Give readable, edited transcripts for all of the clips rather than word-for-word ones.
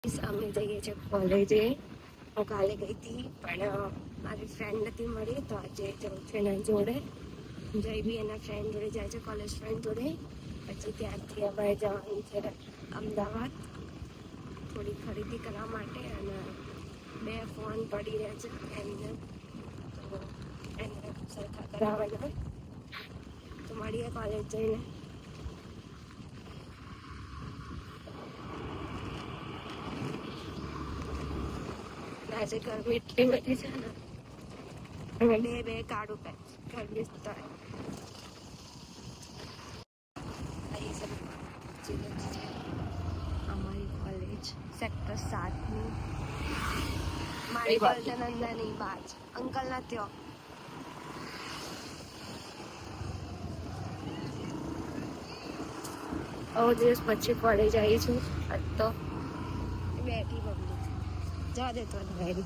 અમે જઈએ છીએ કોલેજે. હું કાલે ગઈ હતી પણ મારી ફ્રેન્ડ નથી મળી, તો આજે જવું છું એના જોડે. જય બી એના ફ્રેન્ડ જોડે જાય છે, કોલેજ ફ્રેન્ડ જોડે. પછી ત્યાંથી અમારે જવાનું છે અમદાવાદ થોડી ખરીદી કરવા માટે. અને 2 ફોન પડી રહ્યા છે એમને, તો એને સરખા કરાવવાના. તો મળીએ કોલેજ જઈને. આજે ગરમી એટલી બધી છે ને, અને બે કાઢું પે ગરમી તો અમારી કોલેજ સેક્ટર 7ની. મારી નંદાની બાજ અંકલ ના ત્યાં. બહુ દિવસ પછી કોલેજ આવી છું. આજ તો બેઠી પબ્લિક જવા દેતો ભાઈ.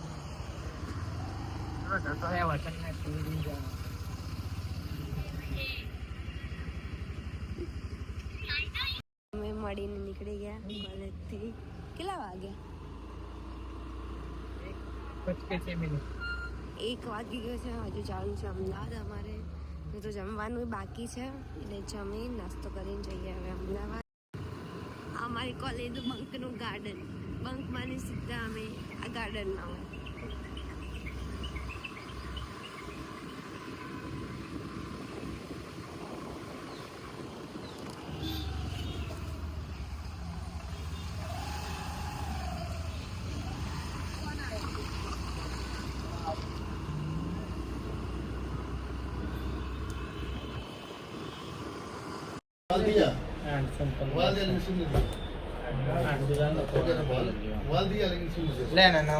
અમે મળીને નીકળી ગયા કોલેજથી. કેટલા વાગ્યા? 1 વાગી ગયો છે. હજુ જવાનું છે અમદાવાદ અમારે. તો જમવાનું બાકી છે, એટલે જમી નાસ્તો કરીને જઈએ હવે અમદાવાદ. અમારી કોલેજ બંકનું ગાર્ડન. બંક માની સીધા અમે આ ગાર્ડનમાં હોય.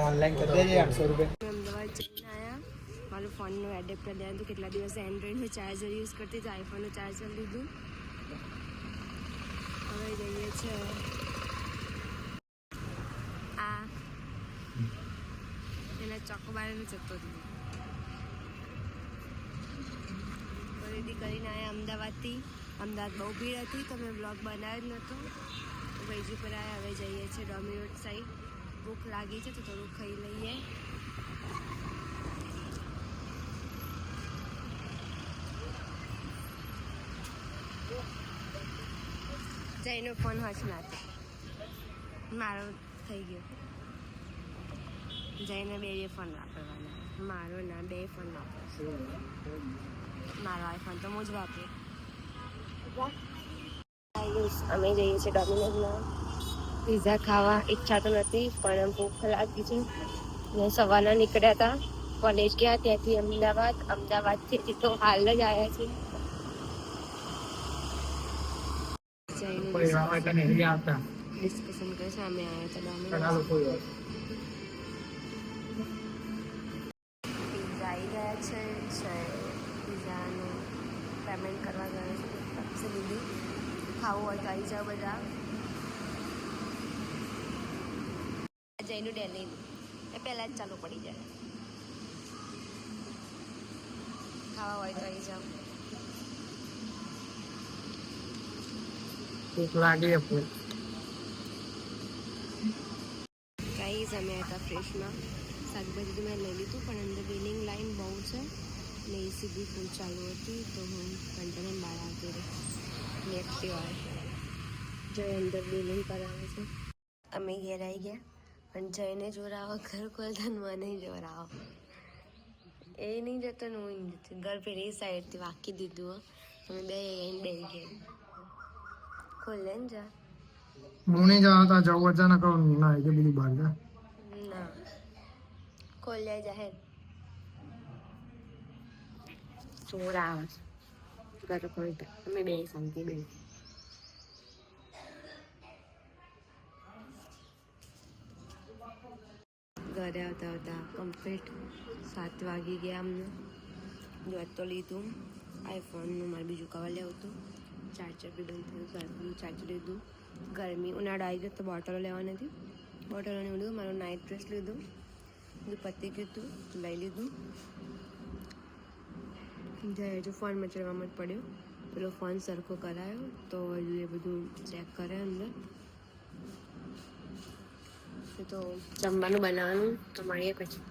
ऑनलाइन कर दीजिए 800 रुपये। અમદાવાદ જઈને આવ્યા. મારું ફોનનું એડેપ્ટર લેવાનું હતું. કેટલા દિવસ એન્ડ્રોઈડનું ચાર્જર યુઝ કરતી હતી, આઈફોનનું ચાર્જર લીધું. હવે જઈએ છીએ આ એના ચોકોબારનો જતો રહ્યો. ખરીદી કરીને આવ્યા અમદાવાદથી. અમદાવાદ બહુ ભીડ હતી તો મેં બ્લોગ બનાવ્યો જ નહોતો. વૈજી પર આવ્યા. હવે જઈએ છીએ ડોમિનોઝ સાઈડ. ભૂખ લાગી છે તો થોડું ખાઈ લઈએ. જયનો ફોન હશ નાખે, મારો થઈ ગયો. જઈને 2 ફોન વાપરવાના. મારો ના 2 ફોન વાપરશે. મારો આઈફોન તો હું જ વાપરું. અમે જઈએ છીએ ડોમિનોઝમાં પિઝા ખાવા. ઈચ્છા તો નથી પણ ભૂખ લાગી છે. સવારના નીકળ્યા હતા, કોલેજ ગયા, ત્યાંથી અમદાવાદ. અમદાવાદથી તો હાલ જ આવ્યા છીએ. ડિસ્કશન કરે છે. અમે આવ્યા હતા ડોમિનોઝ. પિઝા આવી ગયા છે. પિઝાનું પેમેન્ટ કરવા ગયા છે. પછી લીધી. ખાવું હોય તો આવી જાઓ બધા. જયનું ડેલીનું એ પહેલાં જ ચાલુ પડી જાય. ખાવા હોય તો આવી જાઓ. ગાઈઝ અમે હતા ફ્રેશમાં. શાકભાજી તો મેં લઈ લીધું, પણ અંદર વેલિંગ લાઈન બહુ છે ને એસી બી ફૂલ ચાલુ હતી, તો હું કંટાળીને બહાર આવતી રહી. એક્ટિવા જય અંદર બિલિંગ કરાવે છે. અમે ઘેર આવી ગયા, પણ જઈને જોરાવો ઘર ખોલતા મને જોરાવો. એ નહીં જતો ને હું નહીં જતી. ઘર પેલી સાઈડથી વાંકી દીધું. અમે બે બે ગયા. ખોલે ને જા. હું નહીં જવા જવું અચાનક ના કે બીજી બહાર જા. ના ખોલ્યા જાહેર ચોર આવે છે. ઘર ખોલતા અમે બે શાંતિ બે. ઘરે આવતા આવતા કમ્પ્લીટ 7 વાગી ગયા અમને. દૂધ તો લીધું. આઈફોનનું મારે બીજું કવર લેવું હતું. ચાર્જર બી બંધ થયું. આઈફોનનું ચાર્જર લીધું. ગરમી ઉનાળો આવી ગયો તો બોટલો લેવાની હતી. બોટલોને લીધું. મારું નાઇટ ડ્રેસ લીધું. બધું પતી ગયું હતું, લઈ લીધું. જાય હજુ ફોન મચડવામાં જ પડ્યો. પેલો ફોન સરખો કરાયો તો હજુ એ બધું ચેક કરે અંદર. તો જમવાનું બનાવવાનું તો મળીએ પછી.